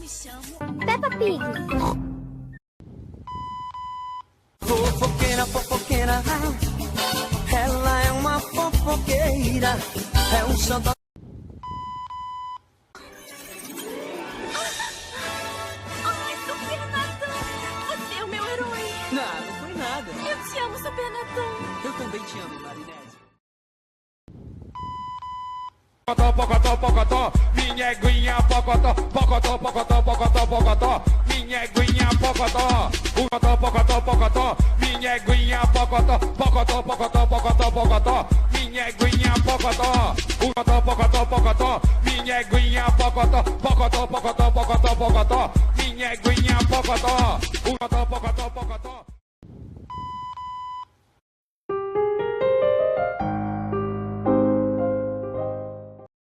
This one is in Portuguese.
Peppa Pig. Fofoqueira, fofoqueira, ela é uma fofoqueira, é um xodó. Ai, Super Natan, você é o meu herói. Não foi nada. Eu te amo, Super Natan. Eu também te amo, Marinette. Pocotó, pocotó, pocotó, minha eguinha pocotó, pocotó, pocotó, pocotó, pocotó, minha eguinha pocotó, pocotó, pocotó, pocotó, minha eguinha pocotó, pocotó, pocotó, pocotó, pocotó, minha eguinha pocotó, pocotó, pocotó, pocotó, minha eguinha pocotó,